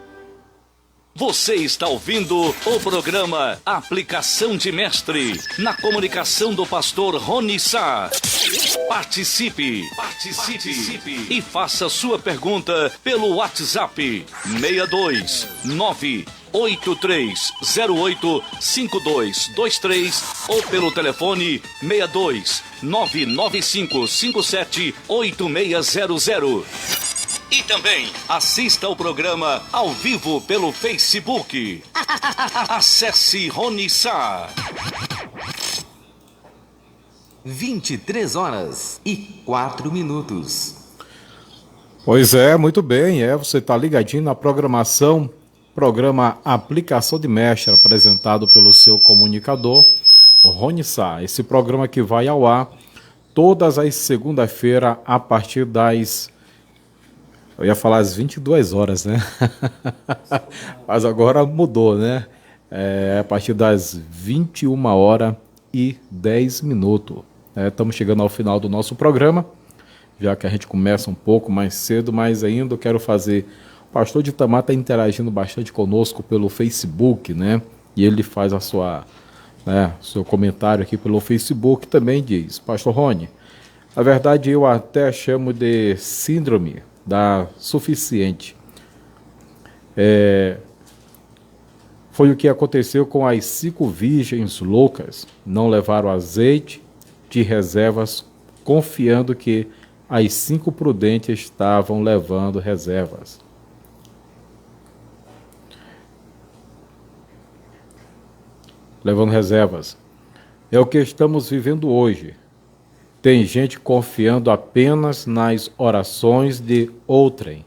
Você está ouvindo o programa Aplicação de Mestre, na comunicação do pastor Rony Sá. Participe e faça sua pergunta pelo WhatsApp 62983085223 ou pelo telefone 62995578600. E também assista ao programa ao vivo pelo Facebook. Acesse Rony Sá. 23 horas e 4 minutos. Pois é, muito bem, você está ligadinho na programação, programa Aplicação de Mestre, apresentado pelo seu comunicador, Rony Sá. Esse programa que vai ao ar todas as segunda-feiras, a partir das... Eu ia falar às 22 horas, né? Mas agora mudou, né? A partir das 21h10. Estamos chegando ao final do nosso programa, já que a gente começa um pouco mais cedo, mas ainda eu quero fazer... O pastor de Itamar está interagindo bastante conosco pelo Facebook, né? E ele faz seu comentário aqui pelo Facebook, também diz: Pastor Rony, na verdade eu até chamo de síndrome da suficiente. Foi o que aconteceu com as 5 virgens loucas. Não levaram azeite de reservas, confiando que as 5 prudentes estavam levando reservas. É o que estamos vivendo hoje. Tem gente confiando apenas nas orações de outrem,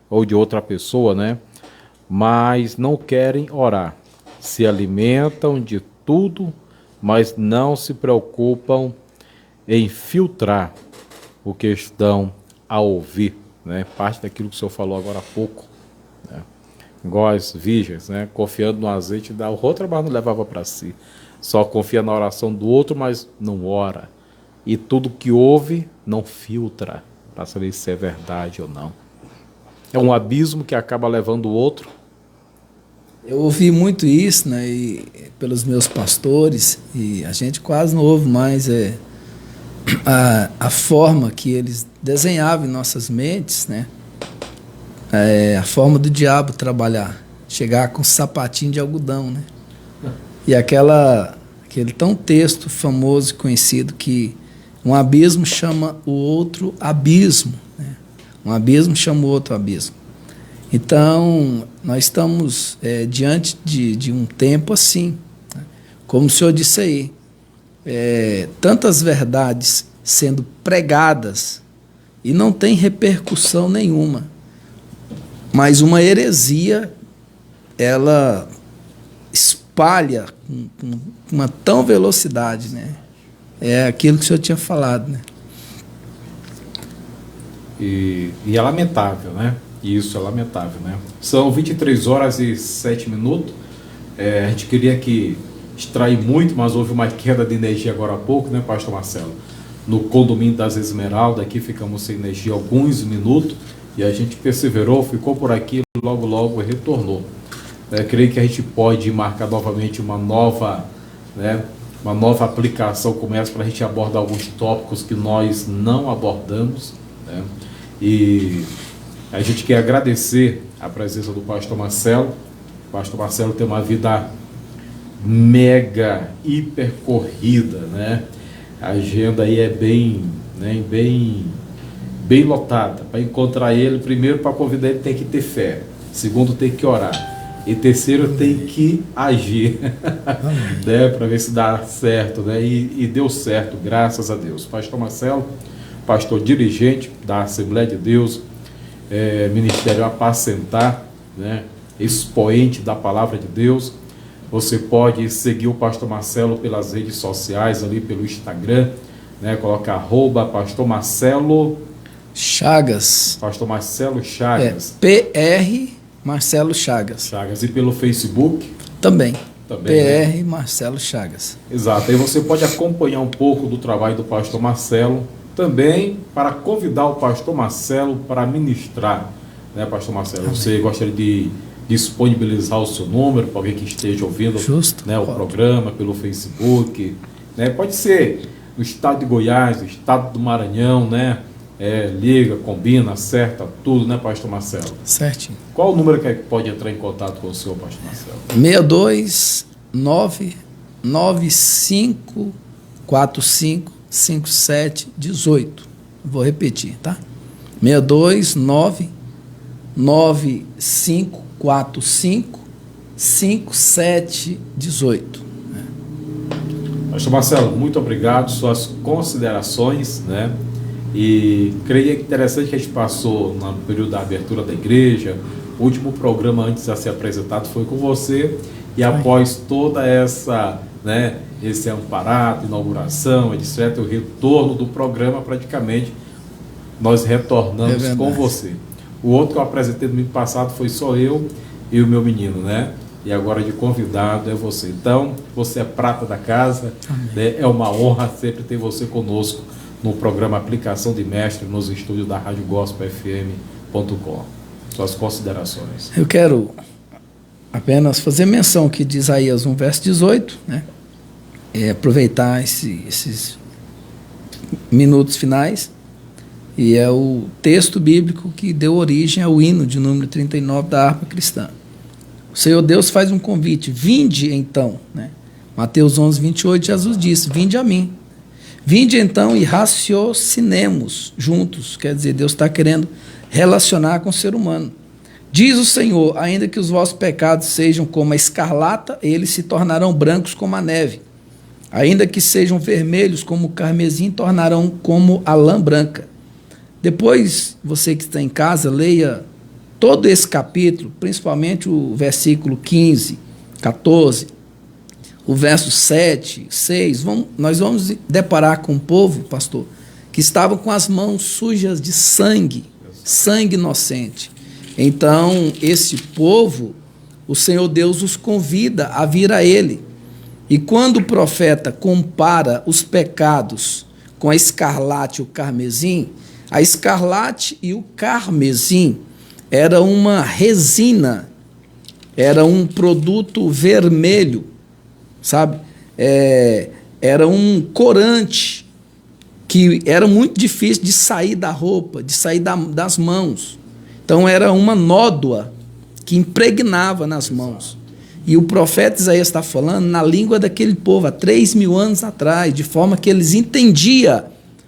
ou de outra pessoa, né? Mas não querem orar. Se alimentam de tudo, mas não se preocupam em filtrar o que estão a ouvir, né? Parte daquilo que o senhor falou agora há pouco, né? Igual as virgens, né? Confiando no azeite da outra, mas não levava para si. Só confia na oração do outro, mas não ora. E tudo que ouve não filtra para saber se é verdade ou não. É um abismo que acaba levando o outro. Eu ouvi muito isso, né, pelos meus pastores, e a gente quase não ouve mais a forma que eles desenhavam em nossas mentes, né, a forma do diabo trabalhar, chegar com um sapatinho de algodão, né, e aquele tão texto famoso e conhecido que um abismo chama o outro abismo, né? Um abismo chama o outro abismo. Então, nós estamos diante de um tempo assim, né? Como o senhor disse aí, tantas verdades sendo pregadas e não tem repercussão nenhuma, mas uma heresia, ela espalha com uma tão velocidade, né? É aquilo que o senhor tinha falado, né? E é lamentável, né? Isso é lamentável, né? São 23h07. A gente queria extrair muito, mas houve uma queda de energia agora há pouco, né, pastor Marcelo? No condomínio das Esmeraldas, aqui ficamos sem energia alguns minutos, e a gente perseverou, ficou por aqui, logo retornou. Creio que a gente pode marcar novamente uma nova aplicação como essa, para a gente abordar alguns tópicos que nós não abordamos, né? E a gente quer agradecer a presença do pastor Marcelo. O pastor Marcelo tem uma vida mega, hiper corrida, né? A agenda aí é bem lotada. Para encontrar ele, primeiro, para convidar ele, tem que ter fé. Segundo, tem que orar. E terceiro, tem que agir, né, para ver se dá certo, né? E deu certo, graças a Deus. Pastor Marcelo, pastor dirigente da Assembleia de Deus, Ministério Apacentar, né, expoente da Palavra de Deus. Você pode seguir o pastor Marcelo pelas redes sociais, ali pelo Instagram, né, coloca @pastor Marcelo Chagas. Pastor Marcelo Chagas. PR Marcelo Chagas. E pelo Facebook? Também. PR né? Marcelo Chagas. Exato. Aí você pode acompanhar um pouco do trabalho do pastor Marcelo, também para convidar o pastor Marcelo para ministrar, né, pastor Marcelo? Amém. Você gostaria de disponibilizar o seu número para alguém que esteja ouvindo, né, o programa pelo Facebook, né? Pode ser no estado de Goiás, no estado do Maranhão, né? Liga, combina, acerta tudo, né, pastor Marcelo? Certinho. Qual o número que pode entrar em contato com o senhor, pastor Marcelo? 629-9545-5718. Vou repetir, tá? 629-9545-5718. Pastor Marcelo, muito obrigado. Suas considerações, né? E creio interessante que a gente passou no período da abertura da igreja. O último programa antes de ser apresentado foi com você. E após toda essa, né, esse amparado, inauguração, etc., o retorno do programa, praticamente, nós retornamos com você. O outro que eu apresentei no domingo passado foi só eu e o meu menino, né? E agora de convidado é você. Então, você é prata da casa, né? É uma honra sempre ter você conosco no programa Aplicação de Mestre, nos estúdios da Rádio Gospel FM.com. Suas considerações. Eu quero apenas fazer menção aqui de Isaías 1, verso 18, né? Aproveitar esses minutos finais, e é o texto bíblico que deu origem ao hino de número 39 da harpa cristã. O Senhor Deus faz um convite: vinde então, né? Mateus 11, 28, Jesus disse: vinde a mim. Vinde então e raciocinemos juntos. Quer dizer, Deus está querendo relacionar com o ser humano. Diz o Senhor: ainda que os vossos pecados sejam como a escarlata, eles se tornarão brancos como a neve. Ainda que sejam vermelhos como o carmesim, tornarão como a lã branca. Depois, você que está em casa, leia todo esse capítulo, principalmente o versículo 15, 14, o verso 7, 6. Nós vamos deparar com um povo, pastor, que estava com as mãos sujas de sangue, sangue inocente. Então, esse povo, o Senhor Deus os convida a vir a Ele. E quando o profeta compara os pecados com a escarlate e o carmesim, a escarlate e o carmesim era uma resina, era um produto vermelho, sabe? Era um corante que era muito difícil de sair da roupa, de sair das mãos. Então era uma nódoa que impregnava nas mãos. E o profeta Isaías está falando na língua daquele povo, há 3.000 anos atrás, de forma que eles entendiam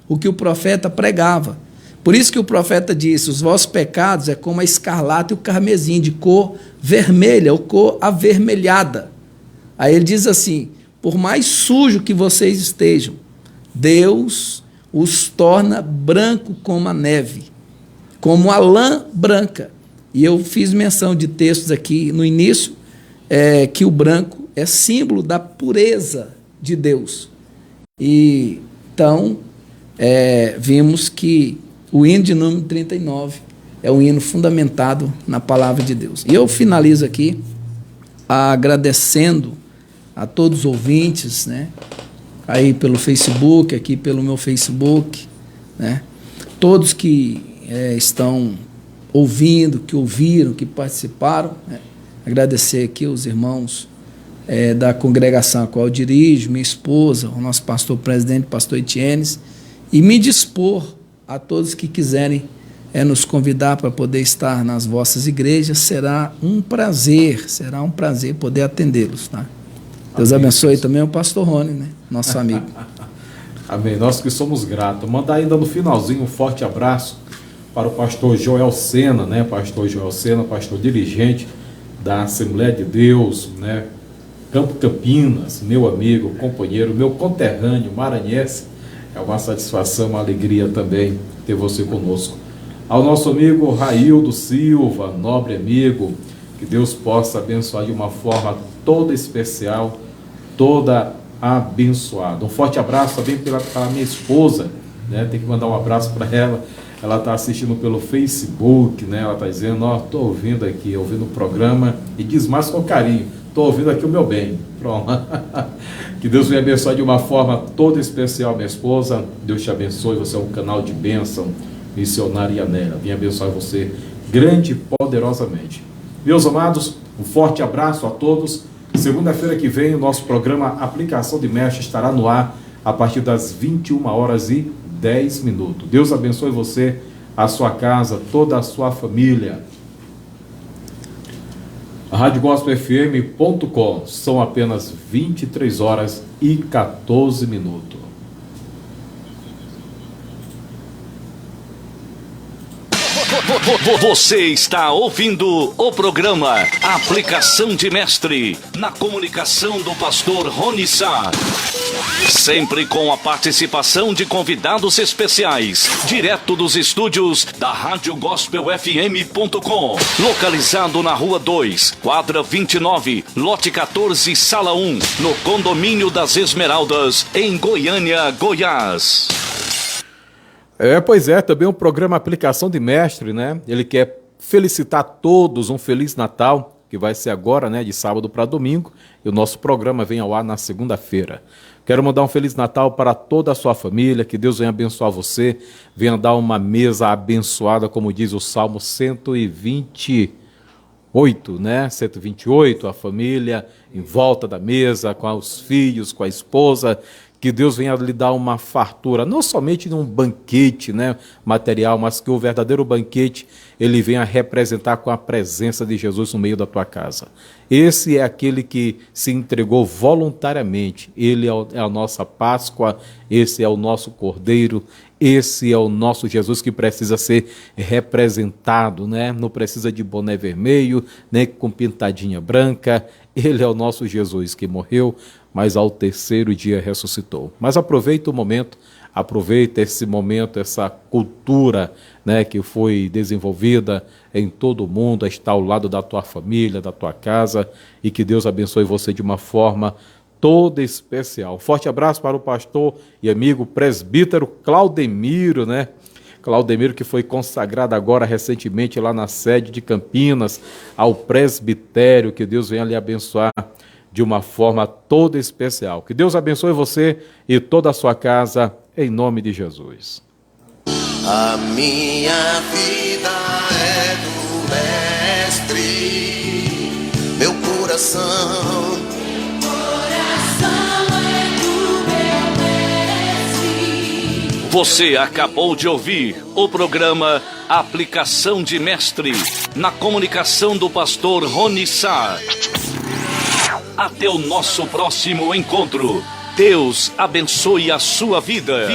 o que o profeta pregava. Por isso que o profeta disse: os vossos pecados é como a escarlata e o carmesim, de cor vermelha ou cor avermelhada. Aí ele diz assim: por mais sujo que vocês estejam, Deus os torna branco como a neve, como a lã branca. E eu fiz menção de textos aqui no início, que o branco é símbolo da pureza de Deus. E então vimos que o hino de número 39 é um hino fundamentado na palavra de Deus. E eu finalizo aqui agradecendo a todos os ouvintes, né? Aí pelo Facebook, aqui pelo meu Facebook, né? Todos que estão ouvindo, que ouviram, que participaram, né? Agradecer aqui os irmãos da congregação a qual eu dirijo, minha esposa, o nosso pastor presidente, pastor Etienes, e me dispor a todos que quiserem nos convidar para poder estar nas vossas igrejas. Será um prazer poder atendê-los, tá? Deus abençoe também o pastor Rony, né? Nosso amigo. Amém. Nós que somos gratos. Mandar ainda no finalzinho um forte abraço para o pastor Joel Sena, né? Pastor Joel Sena, pastor dirigente da Assembleia de Deus, né? Campo Campinas, meu amigo, companheiro, meu conterrâneo maranhense. É uma satisfação, uma alegria também ter você conosco. Ao nosso amigo Raildo Silva, nobre amigo, que Deus possa abençoar de uma forma toda especial, toda abençoada. Um forte abraço também para minha esposa, né? Tem que mandar um abraço para ela. Ela está assistindo pelo Facebook, né? Ela está dizendo: ó, estou ouvindo aqui, ouvindo o programa, e diz mais com carinho: estou ouvindo aqui o meu bem. Pronto. Que Deus venha abençoar de uma forma toda especial minha esposa. Deus te abençoe, você é um canal de bênção, missionária Nela. Venha abençoar você grande e poderosamente. Meus amados, um forte abraço a todos. Segunda-feira que vem, o nosso programa Aplicação de Mestre estará no ar a partir das 21h10. Deus abençoe você, a sua casa, toda a sua família. RádioGospelFM.com. São apenas 23h14. Você está ouvindo o programa Aplicação de Mestre, na comunicação do pastor Rony Sá. Sempre com a participação de convidados especiais, direto dos estúdios da Rádio Gospel FM.com. Localizado na Rua 2, quadra 29, lote 14, sala 1, no Condomínio das Esmeraldas, em Goiânia, Goiás. Pois é, também um programa Aplicação de Mestre, né? Ele quer felicitar a todos um Feliz Natal, que vai ser agora, né, de sábado para domingo, e o nosso programa vem ao ar na segunda-feira. Quero mandar um Feliz Natal para toda a sua família, que Deus venha abençoar você, venha dar uma mesa abençoada, como diz o Salmo 128, né? 128, a família em volta da mesa, com os filhos, com a esposa. Que Deus venha lhe dar uma fartura, não somente num banquete, né, material, mas que o verdadeiro banquete ele venha representar com a presença de Jesus no meio da tua casa. Esse é aquele que se entregou voluntariamente. Ele é a nossa Páscoa, esse é o nosso Cordeiro, esse é o nosso Jesus que precisa ser representado, né? Não precisa de boné vermelho, nem com pintadinha branca. Ele é o nosso Jesus que morreu, mas ao terceiro dia ressuscitou. Mas aproveita o momento, aproveita esse momento, essa cultura, né, que foi desenvolvida em todo o mundo, está ao lado da tua família, da tua casa, e que Deus abençoe você de uma forma toda especial. Forte abraço para o pastor e amigo presbítero Claudemiro, né? Claudemiro, que foi consagrado agora recentemente lá na sede de Campinas ao presbitério. Que Deus venha lhe abençoar de uma forma toda especial. Que Deus abençoe você e toda a sua casa, em nome de Jesus. A minha vida é do Mestre, meu coração é do meu Mestre. Você acabou de ouvir o programa Aplicação de Mestre, na comunicação do pastor Rony Sá. Até o nosso próximo encontro. Deus abençoe a sua vida.